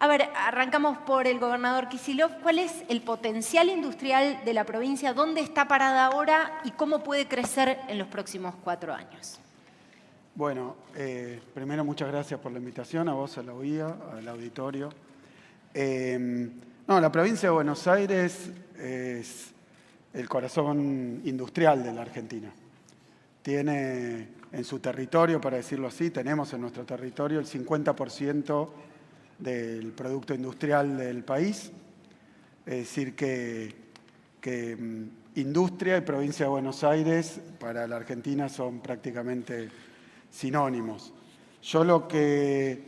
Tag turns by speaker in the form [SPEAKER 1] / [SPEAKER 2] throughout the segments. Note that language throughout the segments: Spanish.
[SPEAKER 1] A ver, arrancamos por el gobernador Kicillof. ¿Cuál es el potencial industrial de la provincia? ¿Dónde está parada ahora y cómo puede crecer en los próximos 4 años?
[SPEAKER 2] Bueno, primero muchas gracias por la invitación, a vos, a la UIA, al auditorio. La provincia de Buenos Aires es el corazón industrial de la Argentina. Tiene en su territorio, para decirlo así, tenemos en nuestro territorio el 50% del producto industrial del país. Es decir, que industria y provincia de Buenos Aires para la Argentina son prácticamente sinónimos. Yo lo que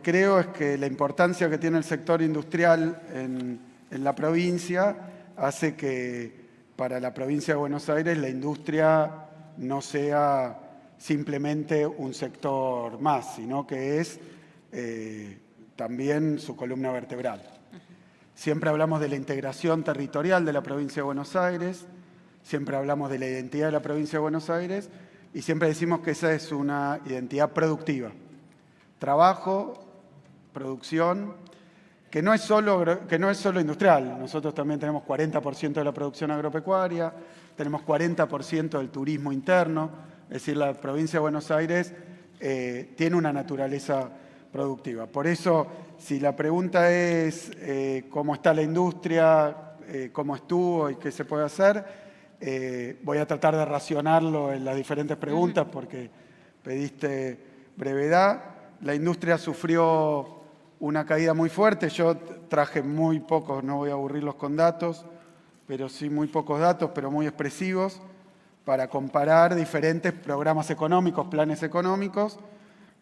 [SPEAKER 2] creo es que la importancia que tiene el sector industrial en la provincia hace que para la provincia de Buenos Aires la industria no sea simplemente un sector más, sino que es también su columna vertebral. Siempre hablamos de la integración territorial de la provincia de Buenos Aires, siempre hablamos de la identidad de la provincia de Buenos Aires y siempre decimos que esa es una identidad productiva. Trabajo, producción, que no es solo industrial. Nosotros también tenemos 40% de la producción agropecuaria, tenemos 40% del turismo interno, es decir, la provincia de Buenos Aires tiene una naturaleza productiva. Por eso, si la pregunta es cómo está la industria, cómo estuvo y qué se puede hacer, voy a tratar de racionarlo en las diferentes preguntas porque pediste brevedad. La industria sufrió una caída muy fuerte. Yo traje muy pocos, no voy a aburrirlos con datos, pero sí muy pocos datos, pero muy expresivos, para comparar diferentes programas económicos, planes económicos.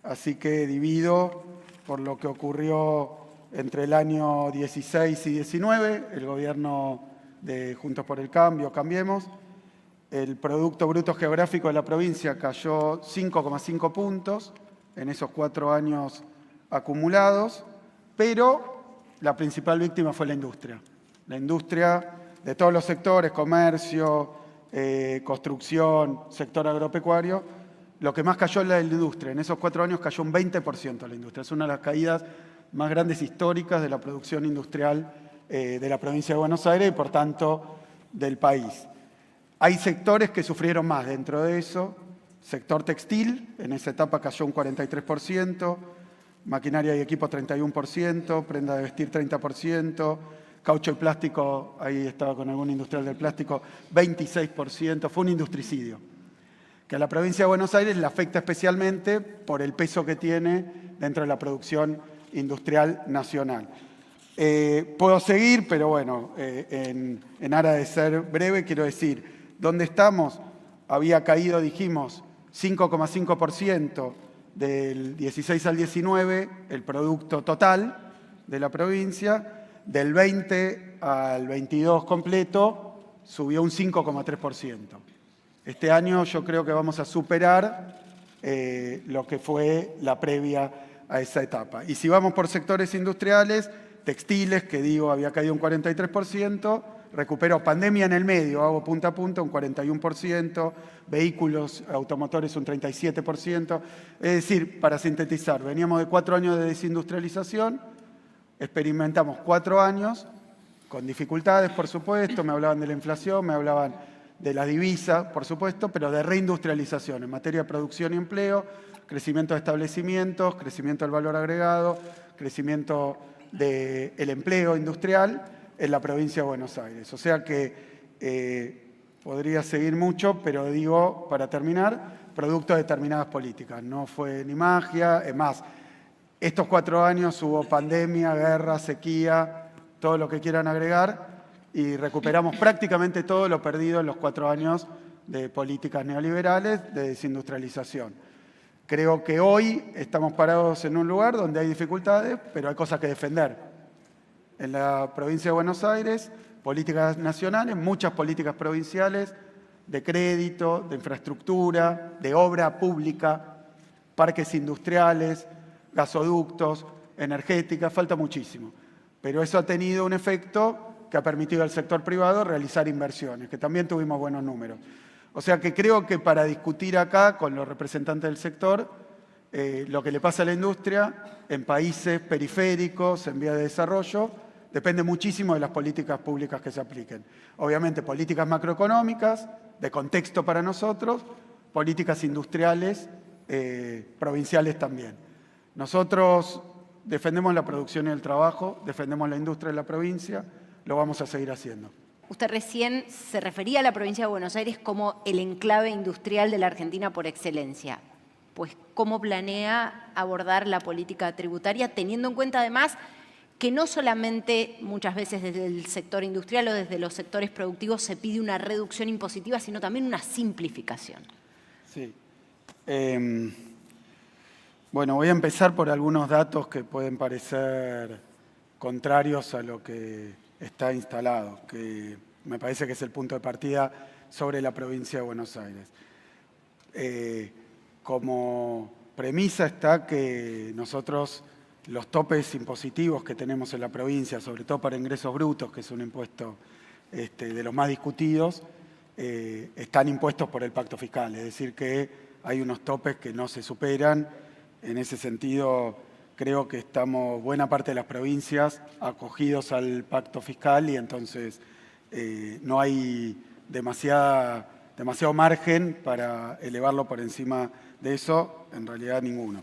[SPEAKER 2] Así que divido por lo que ocurrió entre el año 16 y 19, el gobierno de Juntos por el Cambio, Cambiemos. El Producto Bruto Geográfico de la provincia cayó 5,5 puntos en esos 4 años acumulados, pero la principal víctima fue la industria. La industria de todos los sectores, comercio, construcción, sector agropecuario. Lo que más cayó es la industria. En esos 4 años cayó un 20% la industria. Es una de las caídas más grandes históricas de la producción industrial de la provincia de Buenos Aires y, por tanto, del país. Hay sectores que sufrieron más dentro de eso. Sector textil, en esa etapa cayó un 43%, maquinaria y equipo 31%, prenda de vestir 30%, caucho y plástico, ahí estaba con algún industrial del plástico, 26%. Fue un industricidio que a la provincia de Buenos Aires le afecta especialmente por el peso que tiene dentro de la producción industrial nacional. Puedo seguir, pero bueno, en aras de ser breve, quiero decir, ¿dónde estamos? Había caído, dijimos, 5,5% del 16 al 19, el producto total de la provincia. Del 20 al 22 completo subió un 5,3%. Este año yo creo que vamos a superar lo que fue la previa a esa etapa. Y si vamos por sectores industriales, textiles, que digo había caído un 43%, recuperó pandemia en el medio, hago punta a punta, un 41%, vehículos automotores un 37%. Es decir, para sintetizar, veníamos de 4 años de desindustrialización, experimentamos 4 años con dificultades, por supuesto, me hablaban de la inflación, me hablaban de la divisa, por supuesto, pero de reindustrialización en materia de producción y empleo, crecimiento de establecimientos, crecimiento del valor agregado, crecimiento del empleo industrial en la provincia de Buenos Aires. O sea que podría seguir mucho, pero digo, para terminar, producto de determinadas políticas. No fue ni magia, es más, estos 4 años hubo pandemia, guerra, sequía, todo lo que quieran agregar, y recuperamos prácticamente todo lo perdido en los 4 años de políticas neoliberales de desindustrialización. Creo que hoy estamos parados en un lugar donde hay dificultades, pero hay cosas que defender. En la provincia de Buenos Aires, políticas nacionales, muchas políticas provinciales de crédito, de infraestructura, de obra pública, parques industriales, gasoductos, energética, falta muchísimo. Pero eso ha tenido un efecto que ha permitido al sector privado realizar inversiones, que también tuvimos buenos números. O sea que creo que para discutir acá con los representantes del sector lo que le pasa a la industria en países periféricos, en vías de desarrollo, depende muchísimo de las políticas públicas que se apliquen. Obviamente, políticas macroeconómicas, de contexto para nosotros, políticas industriales, provinciales también. Nosotros defendemos la producción y el trabajo, defendemos la industria de la provincia, lo vamos a seguir haciendo.
[SPEAKER 1] Usted recién se refería a la provincia de Buenos Aires como el enclave industrial de la Argentina por excelencia. Pues, ¿cómo planea abordar la política tributaria, teniendo en cuenta además que no solamente muchas veces desde el sector industrial o desde los sectores productivos se pide una reducción impositiva, sino también una simplificación?
[SPEAKER 2] Sí. Bueno, voy a empezar por algunos datos que pueden parecer contrarios a lo que está instalado, que me parece que es el punto de partida sobre la provincia de Buenos Aires. Como premisa está que nosotros los topes impositivos que tenemos en la provincia, sobre todo para ingresos brutos, que es un impuesto de los más discutidos, están impuestos por el pacto fiscal, es decir, que hay unos topes que no se superan. En ese sentido, creo que estamos buena parte de las provincias acogidos al pacto fiscal y entonces no hay demasiado margen para elevarlo por encima de eso, en realidad ninguno.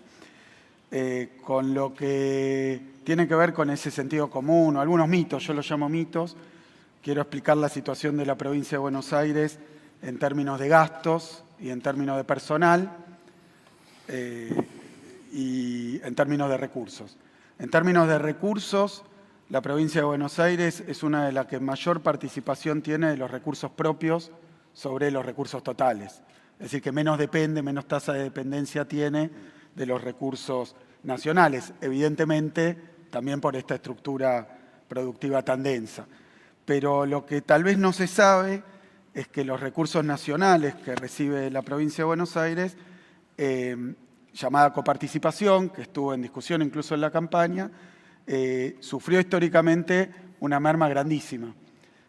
[SPEAKER 2] Con lo que tiene que ver con ese sentido común, o algunos mitos, yo los llamo mitos, quiero explicar la situación de la provincia de Buenos Aires en términos de gastos y en términos de personal y en términos de recursos. En términos de recursos, la provincia de Buenos Aires es una de las que mayor participación tiene de los recursos propios sobre los recursos totales. Es decir, que menos depende, menos tasa de dependencia tiene de los recursos nacionales, evidentemente también por esta estructura productiva tan densa. Pero lo que tal vez no se sabe es que los recursos nacionales que recibe la provincia de Buenos Aires, llamada coparticipación, que estuvo en discusión incluso en la campaña, sufrió históricamente una merma grandísima.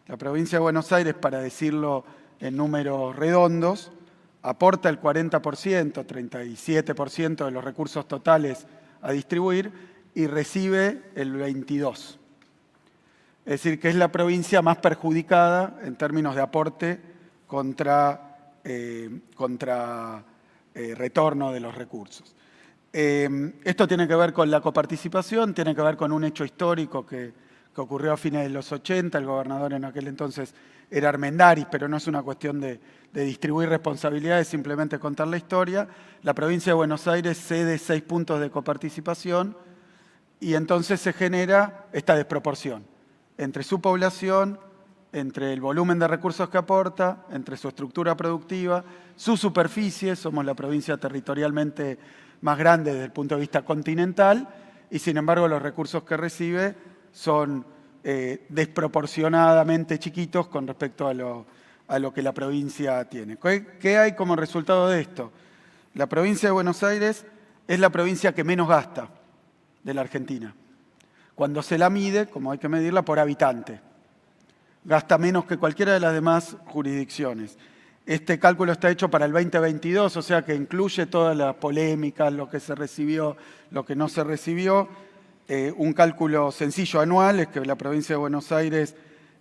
[SPEAKER 2] La provincia de Buenos Aires, para decirlo en números redondos, aporta el 40%, 37% de los recursos totales a distribuir y recibe el 22%. Es decir, que es la provincia más perjudicada en términos de aporte contra retorno de los recursos. Esto tiene que ver con la coparticipación, tiene que ver con un hecho histórico que ocurrió a fines de los 80, el gobernador en aquel entonces era Armendáriz, pero no es una cuestión de distribuir responsabilidades, simplemente contar la historia. La provincia de Buenos Aires cede 6 puntos de coparticipación y entonces se genera esta desproporción entre su población, entre el volumen de recursos que aporta, entre su estructura productiva, su superficie, somos la provincia territorialmente más grande desde el punto de vista continental, y sin embargo los recursos que recibe son desproporcionadamente chiquitos con respecto a lo que la provincia tiene. ¿Qué hay como resultado de esto? La provincia de Buenos Aires es la provincia que menos gasta de la Argentina. Cuando se la mide, como hay que medirla, por habitante. Gasta menos que cualquiera de las demás jurisdicciones. Este cálculo está hecho para el 2022, o sea que incluye todas las polémicas, lo que se recibió, lo que no se recibió. Un cálculo sencillo anual es que la provincia de Buenos Aires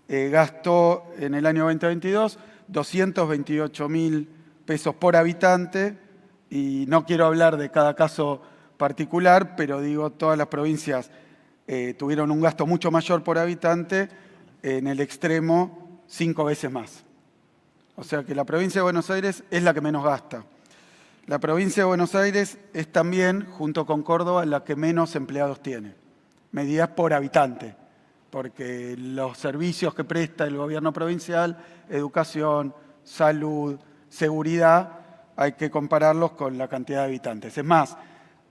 [SPEAKER 2] gastó en el año 2022 228.000 pesos por habitante, y no quiero hablar de cada caso particular, pero digo, todas las provincias tuvieron un gasto mucho mayor por habitante, en el extremo 5 veces más. O sea que la provincia de Buenos Aires es la que menos gasta. La provincia de Buenos Aires es también, junto con Córdoba, la que menos empleados tiene, medidas por habitante, porque los servicios que presta el gobierno provincial, educación, salud, seguridad, hay que compararlos con la cantidad de habitantes. Es más,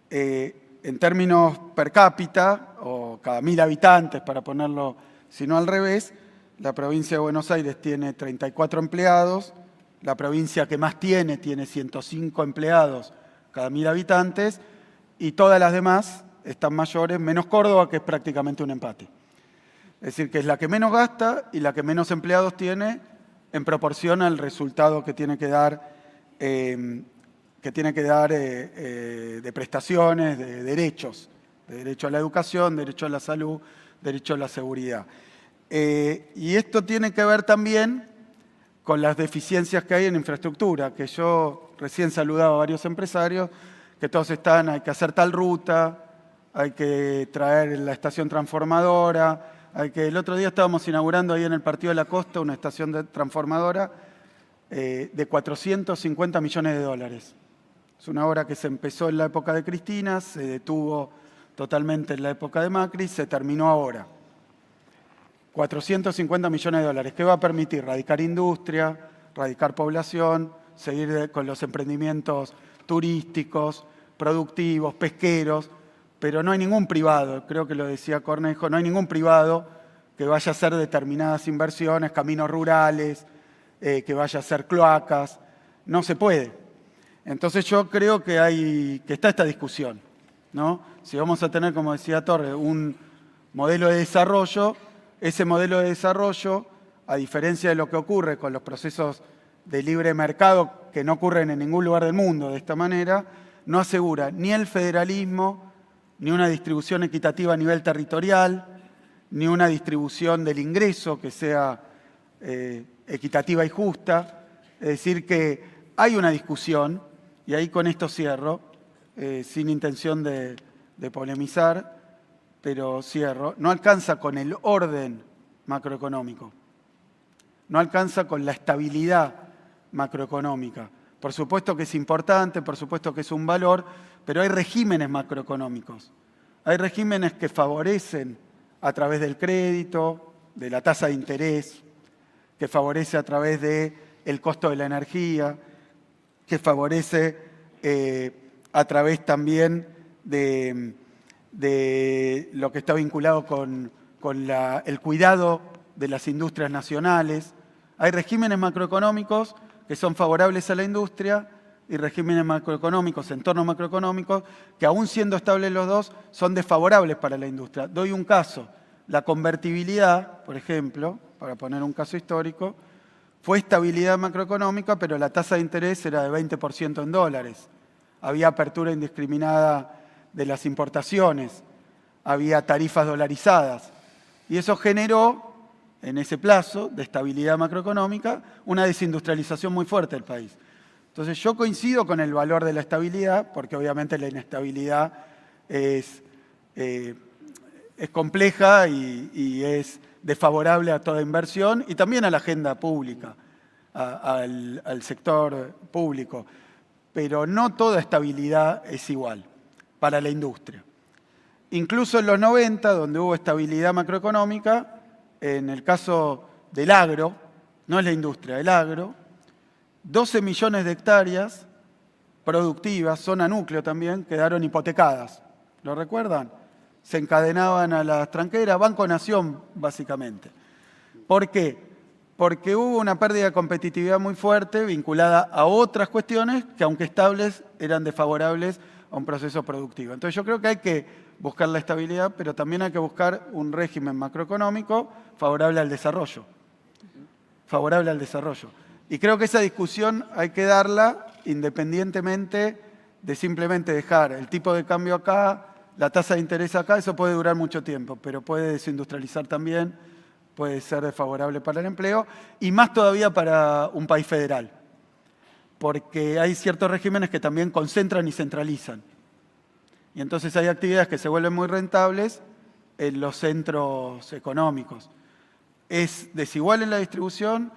[SPEAKER 2] en términos per cápita, o cada 1.000 habitantes, para ponerlo, sino al revés, la provincia de Buenos Aires tiene 34 empleados, la provincia que más tiene 105 empleados cada 1.000 habitantes, y todas las demás están mayores, menos Córdoba, que es prácticamente un empate. Es decir, que es la que menos gasta y la que menos empleados tiene en proporción al resultado que tiene que dar que tiene que dar de prestaciones, de derechos, de derecho a la educación, derecho a la salud, derecho a la seguridad. Y esto tiene que ver también con las deficiencias que hay en infraestructura, que yo recién saludaba a varios empresarios, que todos están, hay que hacer tal ruta, hay que traer la estación transformadora, el otro día estábamos inaugurando ahí en el Partido de la Costa una estación transformadora de 450 millones de dólares. Es una obra que se empezó en la época de Cristina, se detuvo totalmente en la época de Macri, se terminó ahora. 450 millones de dólares, que va a permitir radicar industria, radicar población, seguir con los emprendimientos turísticos, productivos, pesqueros, pero no hay ningún privado, creo que lo decía Cornejo, no hay ningún privado que vaya a hacer determinadas inversiones, caminos rurales, que vaya a hacer cloacas, no se puede. Entonces yo creo que está esta discusión, ¿no? Si vamos a tener, como decía Torre, un modelo de desarrollo, ese modelo de desarrollo, a diferencia de lo que ocurre con los procesos de libre mercado, que no ocurren en ningún lugar del mundo de esta manera, no asegura ni el federalismo, ni una distribución equitativa a nivel territorial, ni una distribución del ingreso que sea equitativa y justa. Es decir, que hay una discusión, y ahí con esto cierro, sin intención de polemizar, pero cierro, no alcanza con el orden macroeconómico, no alcanza con la estabilidad macroeconómica. Por supuesto que es importante, por supuesto que es un valor, pero hay regímenes macroeconómicos. Hay regímenes que favorecen a través del crédito, de la tasa de interés, que favorece a través del costo de la energía, que favorece a través también de lo que está vinculado con el cuidado de las industrias nacionales. Hay regímenes macroeconómicos que son favorables a la industria y regímenes macroeconómicos, entornos macroeconómicos, que aún siendo estables los dos, son desfavorables para la industria. Doy un caso. La convertibilidad, por ejemplo, para poner un caso histórico, fue estabilidad macroeconómica, pero la tasa de interés era de 20% en dólares. Había apertura indiscriminada de las importaciones, había tarifas dolarizadas. Y eso generó, en ese plazo de estabilidad macroeconómica, una desindustrialización muy fuerte del país. Entonces yo coincido con el valor de la estabilidad, porque obviamente la inestabilidad es compleja y es desfavorable a toda inversión y también a la agenda pública, al sector público. Pero no toda estabilidad es igual para la industria. Incluso en los 90, donde hubo estabilidad macroeconómica, en el caso del agro, no es la industria, el agro, 12 millones de hectáreas productivas, zona núcleo también, quedaron hipotecadas. ¿Lo recuerdan? Se encadenaban a las tranqueras, Banco Nación, básicamente. ¿Por qué? Porque hubo una pérdida de competitividad muy fuerte vinculada a otras cuestiones que, aunque estables, eran desfavorables a un proceso productivo. Entonces yo creo que hay que buscar la estabilidad, pero también hay que buscar un régimen macroeconómico favorable al desarrollo. Favorable al desarrollo. Y creo que esa discusión hay que darla independientemente de simplemente dejar el tipo de cambio acá, la tasa de interés acá. Eso puede durar mucho tiempo, pero puede desindustrializar también, puede ser desfavorable para el empleo y más todavía para un país federal, porque hay ciertos regímenes que también concentran y centralizan. Y entonces hay actividades que se vuelven muy rentables en los centros económicos. Es desigual en la distribución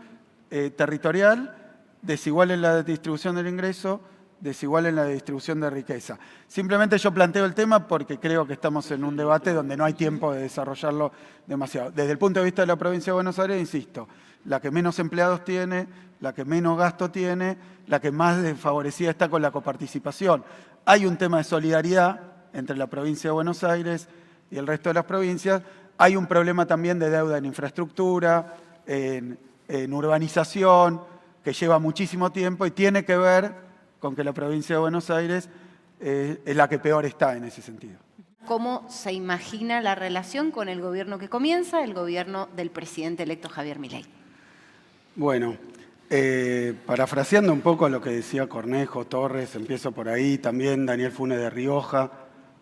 [SPEAKER 2] territorial, desigual en la distribución del ingreso, desigual en la distribución de riqueza. Simplemente yo planteo el tema porque creo que estamos en un debate donde no hay tiempo de desarrollarlo demasiado. Desde el punto de vista de la provincia de Buenos Aires, insisto, la que menos empleados tiene, la que menos gasto tiene, la que más desfavorecida está con la coparticipación. Hay un tema de solidaridad entre la provincia de Buenos Aires y el resto de las provincias. Hay un problema también de deuda en infraestructura, en urbanización, que lleva muchísimo tiempo y tiene que ver con que la provincia de Buenos Aires es la que peor está en ese sentido.
[SPEAKER 1] ¿Cómo se imagina la relación con el gobierno que comienza, el gobierno del presidente electo Javier Milei?
[SPEAKER 2] Bueno, Parafraseando un poco lo que decía Cornejo, Torres, empiezo por ahí, también Daniel Funes de Rioja,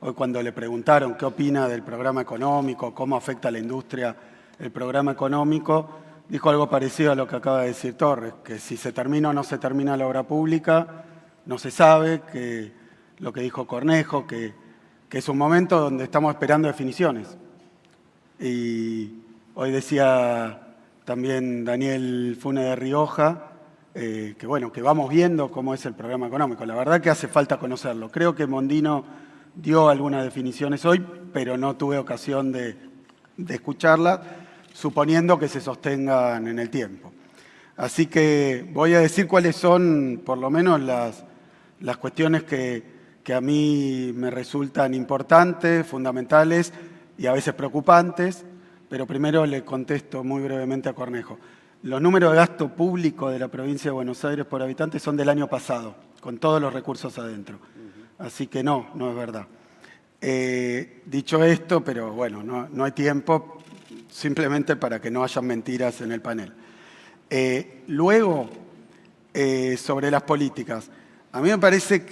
[SPEAKER 2] hoy cuando le preguntaron qué opina del programa económico, cómo afecta a la industria el programa económico, dijo algo parecido a lo que acaba de decir Torres, que si se termina o no se termina la obra pública, no se sabe, que lo que dijo Cornejo, que es un momento donde estamos esperando definiciones. Y hoy decía también Daniel Funes de Rioja, que bueno, que vamos viendo cómo es el programa económico. La verdad que hace falta conocerlo. Creo que Mondino dio algunas definiciones hoy, pero no tuve ocasión de escucharlas, suponiendo que se sostengan en el tiempo. Así que voy a decir cuáles son, por lo menos, las cuestiones que a mí me resultan importantes, fundamentales y a veces preocupantes, pero primero le contesto muy brevemente a Cornejo. Los números de gasto público de la provincia de Buenos Aires por habitante son del año pasado, con todos los recursos adentro. Así que no es verdad. Dicho esto, pero bueno, no hay tiempo, simplemente para que no hayan mentiras en el panel. Luego, sobre las políticas. A mí me parece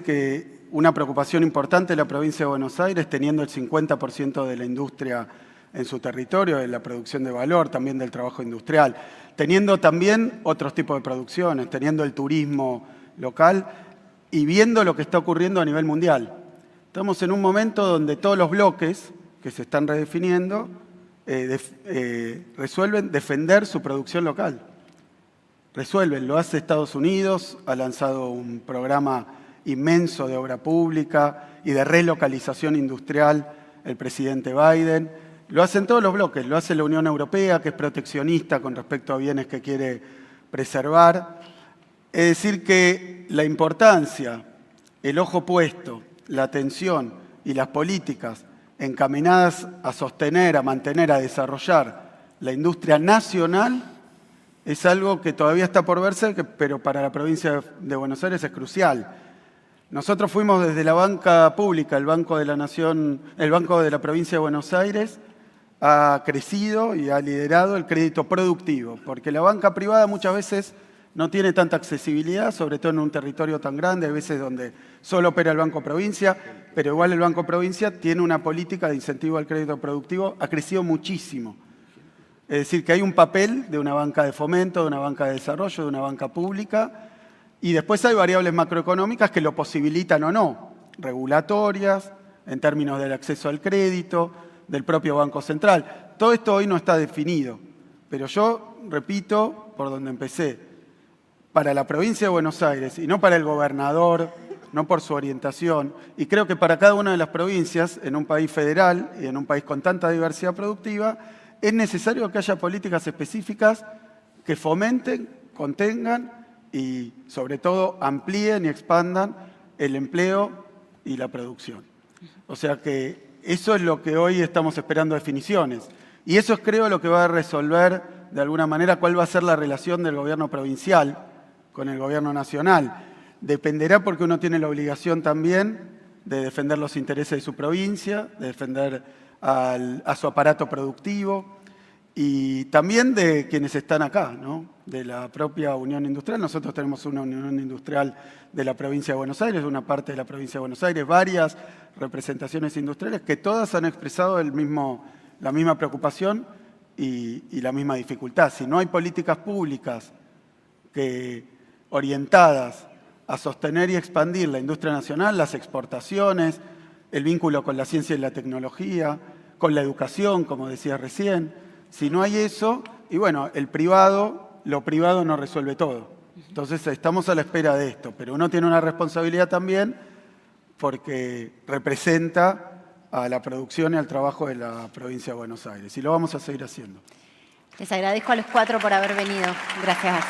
[SPEAKER 2] que una preocupación importante de la provincia de Buenos Aires, teniendo el 50% de la industria en su territorio, de la producción de valor, también del trabajo industrial, teniendo también otros tipos de producciones, teniendo el turismo local y viendo lo que está ocurriendo a nivel mundial. Estamos en un momento donde todos los bloques que se están redefiniendo resuelven defender su producción local. Resuelven, lo hace Estados Unidos, ha lanzado un programa inmenso de obra pública y de relocalización industrial el presidente Biden. Lo hacen todos los bloques, lo hace la Unión Europea, que es proteccionista con respecto a bienes que quiere preservar. Es decir, que la importancia, el ojo puesto, la atención y las políticas encaminadas a sostener, a mantener, a desarrollar la industria nacional es algo que todavía está por verse, pero para la provincia de Buenos Aires es crucial. Nosotros fuimos desde la banca pública, el Banco de la Nación, el Banco de la Provincia de Buenos Aires ha crecido y ha liderado el crédito productivo, porque la banca privada muchas veces no tiene tanta accesibilidad, sobre todo en un territorio tan grande, hay veces donde solo opera el Banco Provincia, pero igual el Banco Provincia tiene una política de incentivo al crédito productivo, ha crecido muchísimo. Es decir, que hay un papel de una banca de fomento, de una banca de desarrollo, de una banca pública, y después hay variables macroeconómicas que lo posibilitan o no, regulatorias, en términos del acceso al crédito, del propio Banco Central. Todo esto hoy no está definido, pero yo repito, por donde empecé, para la provincia de Buenos Aires, y no para el gobernador, no por su orientación, y creo que para cada una de las provincias, en un país federal y en un país con tanta diversidad productiva, es necesario que haya políticas específicas que fomenten, contengan y, sobre todo, amplíen y expandan el empleo y la producción. O sea que eso es lo que hoy estamos esperando definiciones. Y eso es, creo, lo que va a resolver, de alguna manera, cuál va a ser la relación del gobierno provincial con el gobierno nacional. Dependerá porque uno tiene la obligación también de defender los intereses de su provincia, de defender a su aparato productivo y también de quienes están acá, ¿no? De la propia Unión Industrial. Nosotros tenemos una Unión Industrial de la provincia de Buenos Aires, una parte de la provincia de Buenos Aires, varias representaciones industriales que todas han expresado la misma preocupación y la misma dificultad. Si no hay políticas públicas orientadas a sostener y expandir la industria nacional, las exportaciones, el vínculo con la ciencia y la tecnología, con la educación, como decía recién. Si no hay eso, y bueno, lo privado no resuelve todo. Entonces estamos a la espera de esto, pero uno tiene una responsabilidad también porque representa a la producción y al trabajo de la provincia de Buenos Aires. Y lo vamos a seguir haciendo.
[SPEAKER 1] Les agradezco a los cuatro por haber venido. Gracias.